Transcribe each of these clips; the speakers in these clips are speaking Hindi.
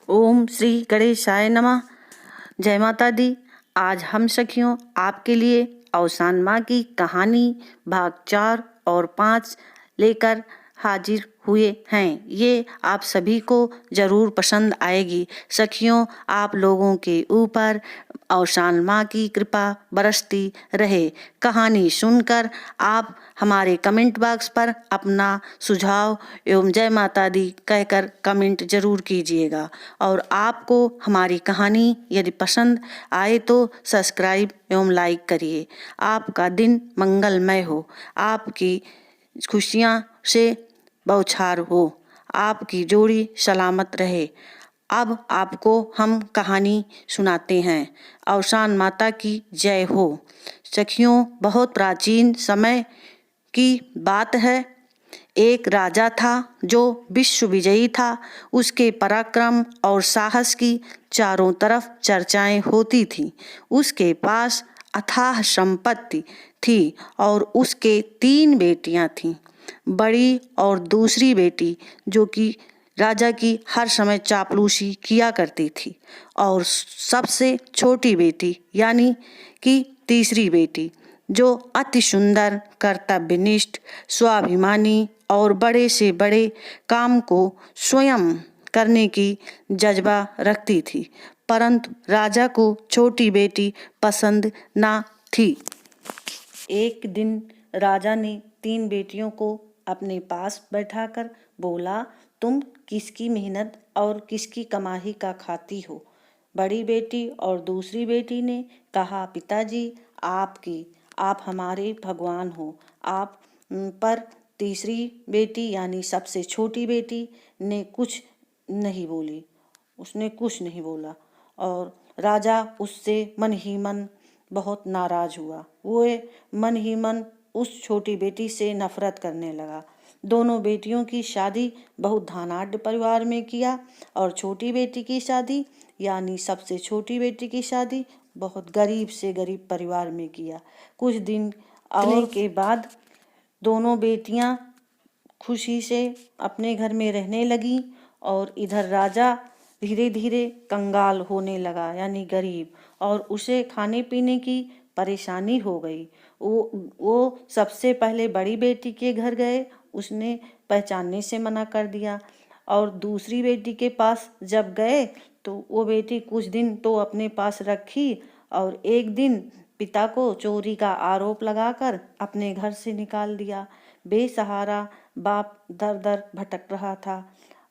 ओम श्री गणेशाय नमः। जय माता दी। आज हम सखियों आपके लिए अवसान माँ की कहानी भाग 4 और 5 लेकर हाजिर हुए हैं। ये आप सभी को जरूर पसंद आएगी। सखियों, आप लोगों के ऊपर अवसान माँ की कृपा बरसती रहे। कहानी सुनकर आप हमारे कमेंट बॉक्स पर अपना सुझाव एवं जय माता दी कहकर कमेंट जरूर कीजिएगा। और आपको हमारी कहानी यदि पसंद आए तो सब्सक्राइब एवं लाइक करिए। आपका दिन मंगलमय हो, आपकी खुशियाँ से बौछार हो, आपकी जोड़ी सलामत रहे। अब आपको हम कहानी सुनाते हैं। अवसान माता की जय हो। सखियों, बहुत प्राचीन समय की बात है। एक राजा था जो विश्व विजयी था। उसके पराक्रम और साहस की चारों तरफ चर्चाएं होती थीं। उसके पास अथाह संपत्ति थी और उसके 3 बेटियां थीं। बड़ी और दूसरी बेटी जो कि राजा की हर समय चापलूसी किया करती थी, और सबसे छोटी बेटी यानी कि तीसरी बेटी जो अति सुंदर, कर्तव्यनिष्ठ, स्वाभिमानी और बड़े से बड़े काम को स्वयं करने की जज्बा रखती थी। परंतु राजा को छोटी बेटी पसंद ना थी। एक दिन राजा ने 3 बेटियों को अपने पास बैठाकर बोला, तुम किसकी मेहनत और किसकी कमाई का खाती हो? बड़ी बेटी और दूसरी बेटी ने कहा, पिताजी, आप हमारे भगवान हो। आप पर तीसरी बेटी यानी सबसे छोटी बेटी ने कुछ नहीं बोली। उसने कुछ नहीं बोला और राजा उससे मन ही मन बहुत नाराज हुआ। वो मन ही मन उस छोटी बेटी से नफरत करने लगा। दोनों बेटियों की शादी बहुत धनाढ्य परिवार में किया और छोटी बेटी की शादी यानी सबसे छोटी बेटी की शादी बहुत गरीब से गरीब परिवार में किया। कुछ दिन आने के बाद दोनों बेटियां खुशी से अपने घर में रहने लगी और इधर राजा धीरे धीरे कंगाल होने लगा यानी गरीब, और उसे खाने पीने की परेशानी हो गई। वो सबसे पहले बड़ी बेटी के घर गए, उसने पहचानने से मना कर दिया। और दूसरी बेटी के पास जब गए तो वो बेटी कुछ दिन तो अपने पास रखी और एक दिन पिता को चोरी का आरोप लगाकर अपने घर से निकाल दिया। बेसहारा बाप दर दर भटक रहा था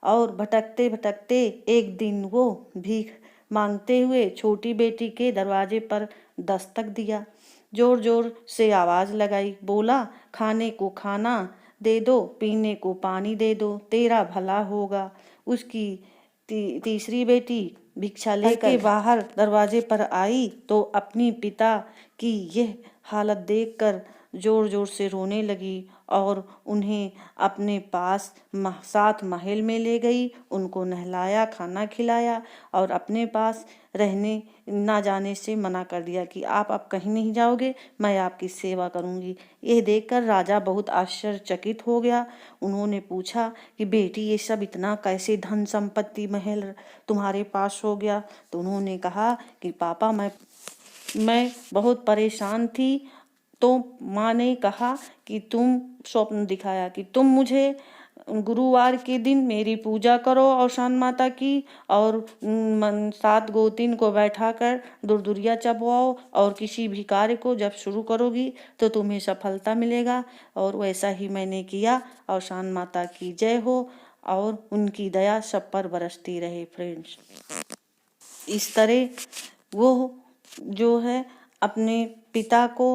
और भटकते भटकते एक दिन वो भीख मांगते हुए छोटी बेटी के दरवाजे पर दस्तक दिया। जोर जोर से आवाज लगाई, बोला, खाने को खाना दे दो, पीने को पानी दे दो, तेरा भला होगा। उसकी तीसरी बेटी भिक्षा लेकर बाहर दरवाजे पर आई तो अपनी पिता की यह हालत देखकर जोर जोर से रोने लगी और उन्हें अपने पास साथ महल में ले गई। उनको नहलाया, खाना खिलाया और अपने पास रहने ना जाने से मना कर दिया कि आप अब कहीं नहीं जाओगे, मैं आपकी सेवा करूंगी। यह देखकर राजा बहुत आश्चर्यचकित हो गया। उन्होंने पूछा कि बेटी, ये सब इतना कैसे धन संपत्ति महल तुम्हारे पास हो गया? तो उन्होंने कहा कि पापा, मैं बहुत परेशान थी तो माँ ने कहा कि तुम स्वप्न दिखाया कि तुम मुझे गुरुवार के दिन मेरी पूजा करो अवसान माता की और 7 गोतिन को बैठाकर दुर्दुरिया चबवाओ और किसी भी कार्य को जब शुरू करोगी तो तुम्हें सफलता मिलेगा। और वैसा ही मैंने किया। अवसान माता की जय हो और उनकी दया सब पर बरसती रहे। फ्रेंड्स, इस तरह वो जो है अपने पिता को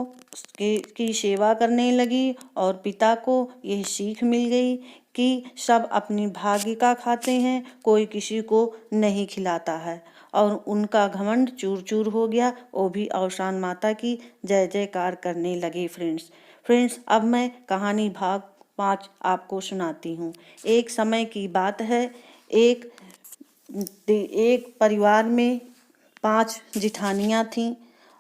की सेवा करने लगी और पिता को यह सीख मिल गई कि सब अपनी भाग्य का खाते हैं, कोई किसी को नहीं खिलाता है, और उनका घमंड चूर चूर हो गया। वो भी अवसान माता की जय जयकार करने लगे। फ्रेंड्स, अब मैं कहानी भाग 5 आपको सुनाती हूँ। एक समय की बात है। एक परिवार में 5 जिठानियाँ थीं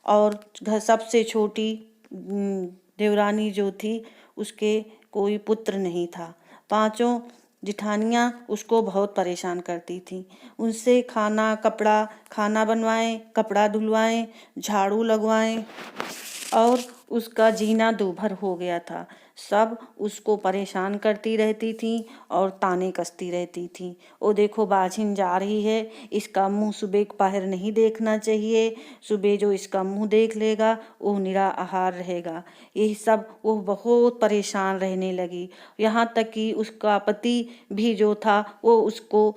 और घर सबसे छोटी देवरानी जो थी उसके कोई पुत्र नहीं था। पांचों जिठानियाँ उसको बहुत परेशान करती थीं। उनसे खाना बनवाएं, कपड़ा धुलवाएं, झाड़ू लगवाएं और उसका जीना दूभर हो गया था। सब उसको परेशान करती रहती थीं और ताने कसती रहती थीं। ओ देखो बाझिन जा रही है, इसका मुंह सुबह पहर नहीं देखना चाहिए, सुबह जो इसका मुंह देख लेगा वो निरा आहार रहेगा। यही सब वो बहुत परेशान रहने लगी। यहाँ तक कि उसका पति भी जो था वो उसको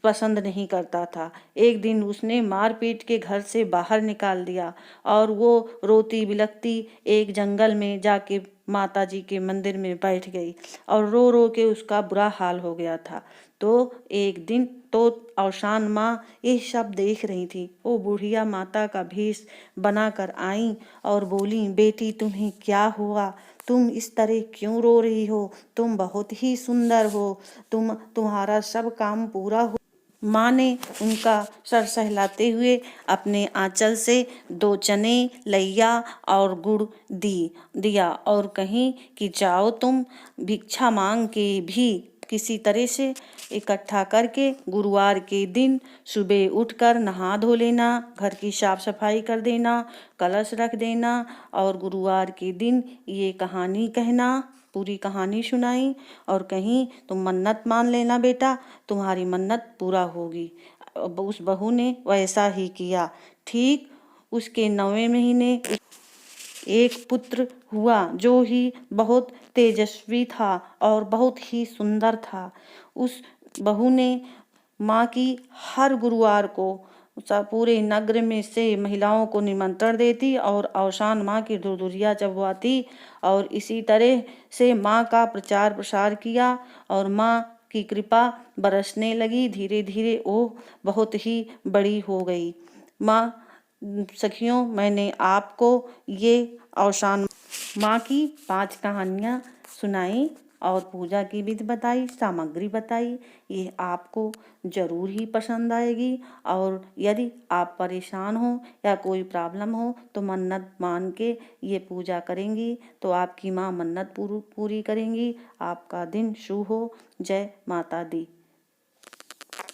पसंद नहीं करता था। एक दिन उसने मार पीट के घर से बाहर निकाल दिया और वो रोती बिलखती एक जंगल में जाके माता जी के मंदिर में बैठ गई और रो रो के उसका बुरा हाल हो गया था। तो एक दिन तो औशान माँ ये सब देख रही थी। वो बुढ़िया माता का भेष बनाकर आई और बोली, बेटी तुम्हें क्या हुआ, तुम इस तरह क्यों रो रही हो, तुम बहुत ही सुंदर हो, तुम्हारा सब काम पूरा हो। माँ ने उनका सर सहलाते हुए अपने आंचल से 2 चने, लैया और गुड़ दिया और कहीं कि जाओ तुम भिक्षा मांग के भी किसी तरह से इकट्ठा करके गुरुवार के दिन सुबह उठकर नहा धो लेना, घर की साफ सफाई कर देना, कलश रख देना और गुरुवार के दिन ये कहानी कहना। पूरी कहानी सुनाई और कहीं तुम मन्नत मान लेना बेटा, तुम्हारी मन्नत पूरा होगी। उस बहू ने वैसा ही किया। ठीक उसके 9वें महीने एक पुत्र हुआ जो ही बहुत तेजस्वी था और बहुत ही सुंदर था। उस बहू ने माँ की हर गुरुवार को पूरे नगर में से महिलाओं को निमंत्रण देती और औशान माँ की धुरधुरियाँ चबवाती और इसी तरह से माँ का प्रचार प्रसार किया और माँ की कृपा बरसने लगी। धीरे धीरे वो बहुत ही बड़ी हो गई। सखियों, मैंने आपको ये औशान माँ की 5 कहानियाँ सुनाई और पूजा की विधि बताई, सामग्री बताई। ये आपको ज़रूर ही पसंद आएगी और यदि आप परेशान हो या कोई प्रॉब्लम हो तो मन्नत मान के ये पूजा करेंगी तो आपकी माँ मन्नत पूरी करेंगी। आपका दिन शुभ हो। जय माता दी।